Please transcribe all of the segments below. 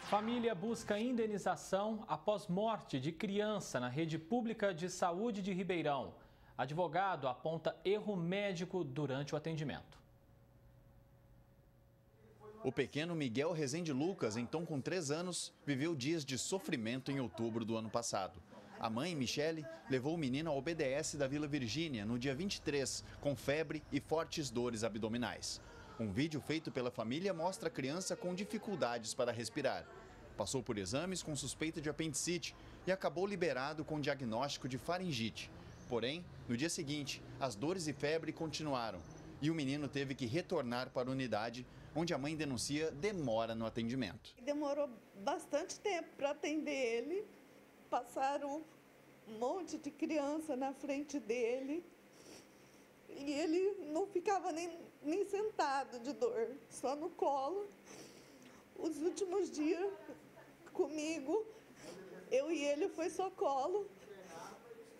Família busca indenização após morte de criança na rede pública de saúde de Ribeirão. Advogado aponta erro médico durante o atendimento. O pequeno Miguel Rezende Lucas, então com 3 anos, viveu dias de sofrimento em outubro do ano passado. A mãe, Michele, levou o menino ao BDS da Vila Virgínia no dia 23, com febre e fortes dores abdominais. Um vídeo feito pela família mostra a criança com dificuldades para respirar. Passou por exames com suspeita de apendicite e acabou liberado com diagnóstico de faringite. Porém, no dia seguinte, as dores e febre continuaram e o menino teve que retornar para a unidade, onde a mãe denuncia demora no atendimento. Demorou bastante tempo para atender ele, passaram um monte de criança na frente dele e ele não ficava nem sentado de dor, só no colo. Os últimos dias comigo, eu e ele foi só colo.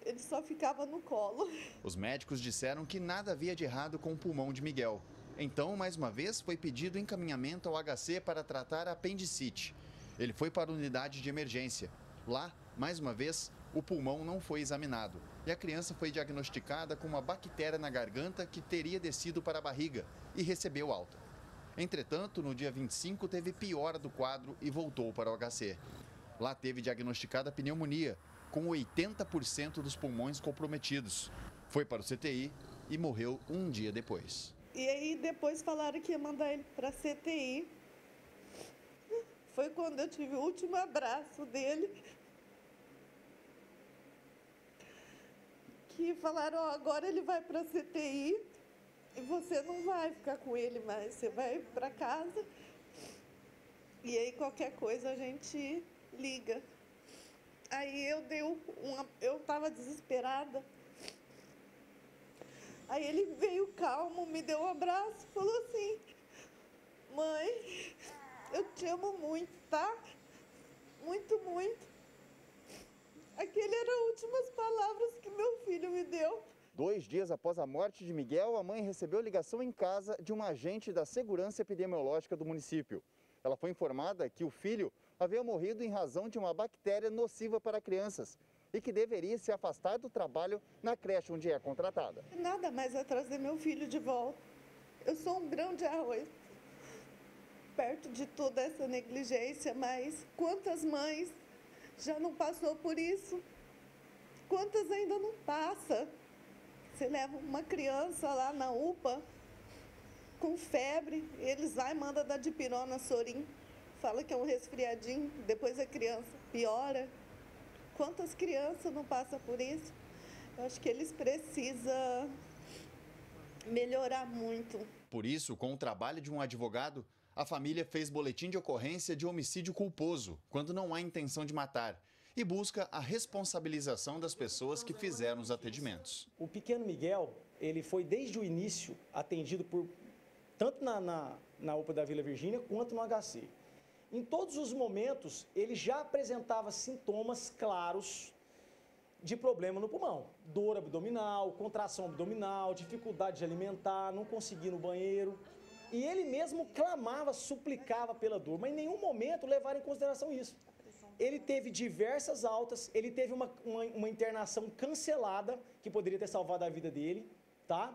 Ele só ficava no colo. Os médicos disseram que nada havia de errado com o pulmão de Miguel. Então, mais uma vez, foi pedido encaminhamento ao HC para tratar a apendicite. Ele foi para a unidade de emergência. Lá, mais uma vez, o pulmão não foi examinado e a criança foi diagnosticada com uma bactéria na garganta que teria descido para a barriga e recebeu alta. Entretanto, no dia 25, teve piora do quadro e voltou para o HC. Lá teve diagnosticada pneumonia, com 80% dos pulmões comprometidos. Foi para o CTI e morreu um dia depois. E aí depois falaram que ia mandar ele para a CTI. Foi quando eu tive o último abraço dele. Que falaram, ó, agora ele vai para a CTI e você não vai ficar com ele mais, você vai para casa. E aí qualquer coisa a gente liga. Aí eu estava desesperada. Aí ele veio calmo, me deu um abraço e falou assim: mãe, eu te amo muito, tá? Muito, muito. Aquelas eram as últimas palavras que meu filho me deu. 2 dias após a morte de Miguel, a mãe recebeu ligação em casa de uma agente da Segurança Epidemiológica do município. Ela foi informada que o filho havia morrido em razão de uma bactéria nociva para crianças e que deveria se afastar do trabalho na creche onde é contratada. Nada mais vai trazer meu filho de volta. Eu sou um grão de arroz perto de toda essa negligência, mas quantas mães já não passou por isso? Quantas ainda não passa? Você leva uma criança lá na UPA com febre, eles vai e mandam dar dipirona, Sorin, fala que é um resfriadinho, depois a criança piora. Quantas crianças não passam por isso? Eu acho que eles precisam melhorar muito. Por isso, com o trabalho de um advogado, a família fez boletim de ocorrência de homicídio culposo, quando não há intenção de matar, e busca a responsabilização das pessoas que fizeram os atendimentos. O pequeno Miguel, ele foi desde o início atendido tanto na UPA da Vila Virgínia quanto no HC. Em todos os momentos, ele já apresentava sintomas claros de problema no pulmão. Dor abdominal, contração abdominal, dificuldade de alimentar, não conseguir ir no banheiro. E ele mesmo clamava, suplicava pela dor, mas em nenhum momento levaram em consideração isso. Ele teve diversas altas, ele teve uma internação cancelada, que poderia ter salvado a vida dele, tá?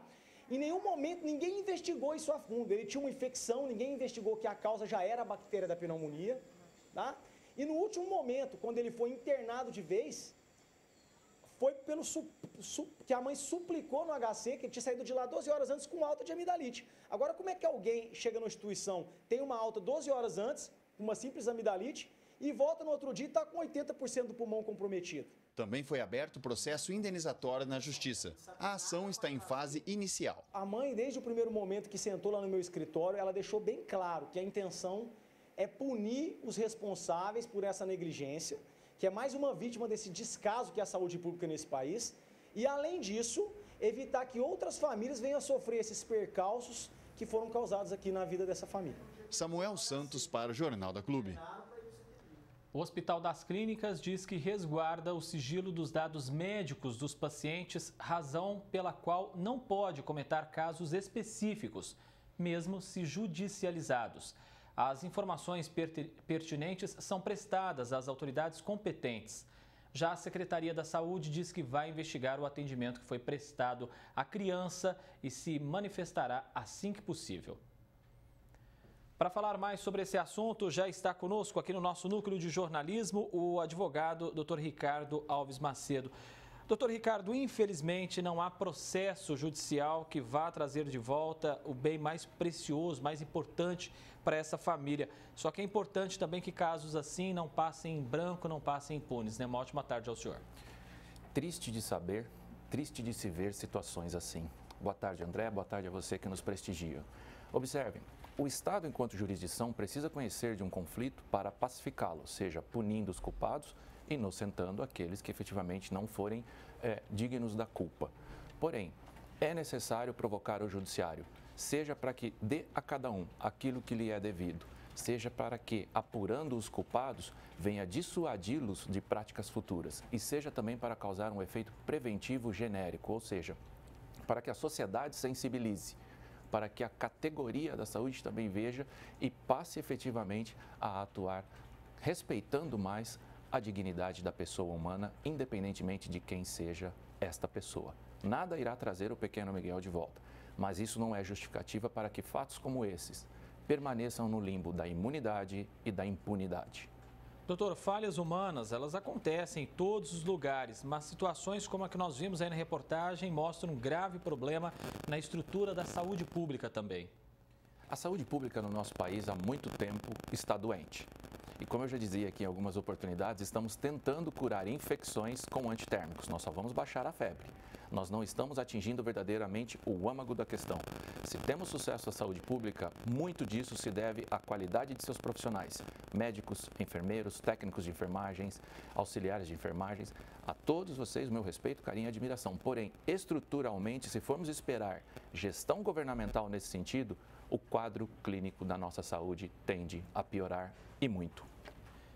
Em nenhum momento ninguém investigou isso a fundo. Ele tinha uma infecção, ninguém investigou que a causa já era a bactéria da pneumonia, tá? E no último momento, quando ele foi internado de vez, foi pelo que a mãe suplicou no HC, que ele tinha saído de lá 12 horas antes com alta de amidalite. Agora, como é que alguém chega na instituição, tem uma alta 12 horas antes, uma simples amidalite, e volta no outro dia e está com 80% do pulmão comprometido? Também foi aberto processo indenizatório na Justiça. A ação está em fase inicial. A mãe, desde o primeiro momento que sentou lá no meu escritório, ela deixou bem claro que a intenção é punir os responsáveis por essa negligência, que é mais uma vítima desse descaso que é a saúde pública nesse país, e, além disso, evitar que outras famílias venham a sofrer esses percalços que foram causados aqui na vida dessa família. Samuel Santos para o Jornal da Clube. O Hospital das Clínicas diz que resguarda o sigilo dos dados médicos dos pacientes, razão pela qual não pode comentar casos específicos, mesmo se judicializados. As informações pertinentes são prestadas às autoridades competentes. Já a Secretaria da Saúde diz que vai investigar o atendimento que foi prestado à criança e se manifestará assim que possível. Para falar mais sobre esse assunto, já está conosco aqui no nosso núcleo de jornalismo o advogado Dr. Ricardo Alves Macedo. Doutor Ricardo, infelizmente não há processo judicial que vá trazer de volta o bem mais precioso, mais importante para essa família. Só que é importante também que casos assim não passem em branco, não passem impunes, né? Uma ótima tarde ao senhor. Triste de saber, triste de se ver situações assim. Boa tarde, André. Boa tarde a você que nos prestigia. Observe, o Estado, enquanto jurisdição, precisa conhecer de um conflito para pacificá-lo, seja punindo os culpados, inocentando aqueles que efetivamente não forem dignos da culpa. Porém, é necessário provocar o judiciário, seja para que dê a cada um aquilo que lhe é devido, seja para que, apurando os culpados, venha dissuadi-los de práticas futuras e seja também para causar um efeito preventivo genérico, ou seja, para que a sociedade sensibilize, para que a categoria da saúde também veja e passe efetivamente a atuar respeitando mais a dignidade da pessoa humana, independentemente de quem seja esta pessoa. Nada irá trazer o pequeno Miguel de volta, mas isso não é justificativa para que fatos como esses permaneçam no limbo da imunidade e da impunidade. Doutor, falhas humanas, elas acontecem em todos os lugares, mas situações como a que nós vimos aí na reportagem mostram um grave problema na estrutura da saúde pública também. A saúde pública no nosso país há muito tempo está doente. E como eu já dizia aqui em algumas oportunidades, estamos tentando curar infecções com antitérmicos. Nós só vamos baixar a febre. Nós não estamos atingindo verdadeiramente o âmago da questão. Se temos sucesso na saúde pública, muito disso se deve à qualidade de seus profissionais. Médicos, enfermeiros, técnicos de enfermagens, auxiliares de enfermagens. A todos vocês, o meu respeito, carinho e admiração. Porém, estruturalmente, se formos esperar gestão governamental nesse sentido, o quadro clínico da nossa saúde tende a piorar e muito.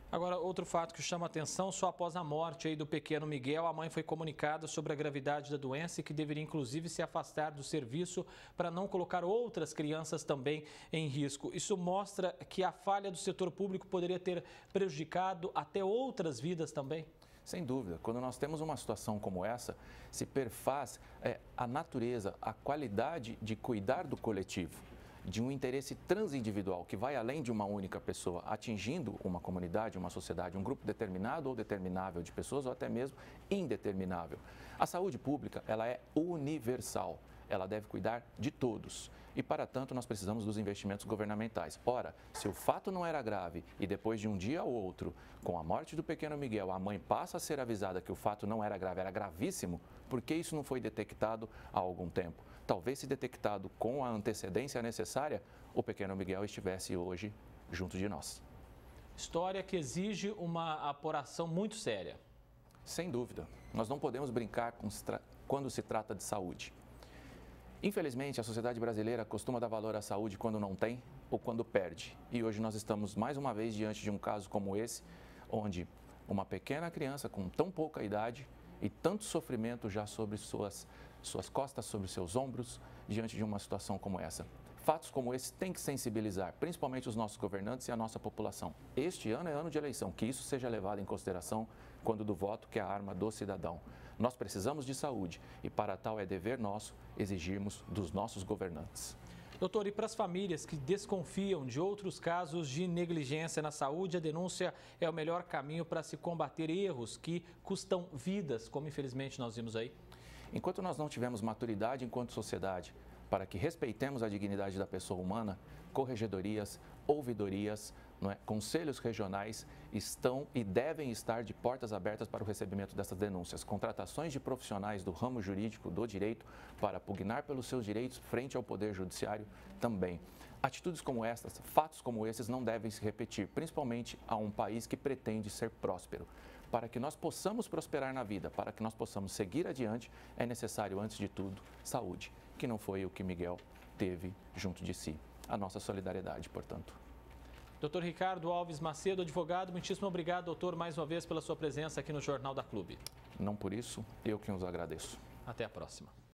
Agora, outro fato que chama a atenção, só após a morte aí do pequeno Miguel, a mãe foi comunicada sobre a gravidade da doença e que deveria inclusive se afastar do serviço para não colocar outras crianças também em risco. Isso mostra que a falha do setor público poderia ter prejudicado até outras vidas também? Sem dúvida, quando nós temos uma situação como essa, se perfaz a natureza, a qualidade de cuidar do coletivo, de um interesse transindividual que vai além de uma única pessoa, atingindo uma comunidade, uma sociedade, um grupo determinado ou determinável de pessoas ou até mesmo indeterminável. A saúde pública, ela é universal, ela deve cuidar de todos. E, para tanto, nós precisamos dos investimentos governamentais. Ora, se o fato não era grave e depois de um dia ou outro, com a morte do pequeno Miguel, a mãe passa a ser avisada que o fato não era grave, era gravíssimo, por que isso não foi detectado há algum tempo? Talvez, se detectado com a antecedência necessária, o pequeno Miguel estivesse hoje junto de nós. História que exige uma apuração muito séria. Sem dúvida. Nós não podemos brincar quando se trata de saúde. Infelizmente, a sociedade brasileira costuma dar valor à saúde quando não tem ou quando perde. E hoje nós estamos mais uma vez diante de um caso como esse, onde uma pequena criança com tão pouca idade e tanto sofrimento já sobre suas costas, sobre seus ombros, diante de uma situação como essa. Fatos como esse têm que sensibilizar, principalmente os nossos governantes e a nossa população. Este ano é ano de eleição, que isso seja levado em consideração quando do voto, que é a arma do cidadão. Nós precisamos de saúde e, para tal, é dever nosso exigirmos dos nossos governantes. Doutor, e para as famílias que desconfiam de outros casos de negligência na saúde, a denúncia é o melhor caminho para se combater erros que custam vidas, como infelizmente nós vimos aí? Enquanto nós não tivermos maturidade enquanto sociedade para que respeitemos a dignidade da pessoa humana, corregedorias, ouvidorias, conselhos regionais estão e devem estar de portas abertas para o recebimento dessas denúncias. Contratações de profissionais do ramo jurídico, do direito, para pugnar pelos seus direitos frente ao Poder Judiciário também. Atitudes como estas, fatos como esses não devem se repetir, principalmente a um país que pretende ser próspero. Para que nós possamos prosperar na vida, para que nós possamos seguir adiante, é necessário, antes de tudo, saúde, que não foi o que Miguel teve junto de si. A nossa solidariedade, portanto. Doutor Ricardo Alves Macedo, advogado, muitíssimo obrigado, doutor, mais uma vez pela sua presença aqui no Jornal da Clube. Não por isso, eu que os agradeço. Até a próxima.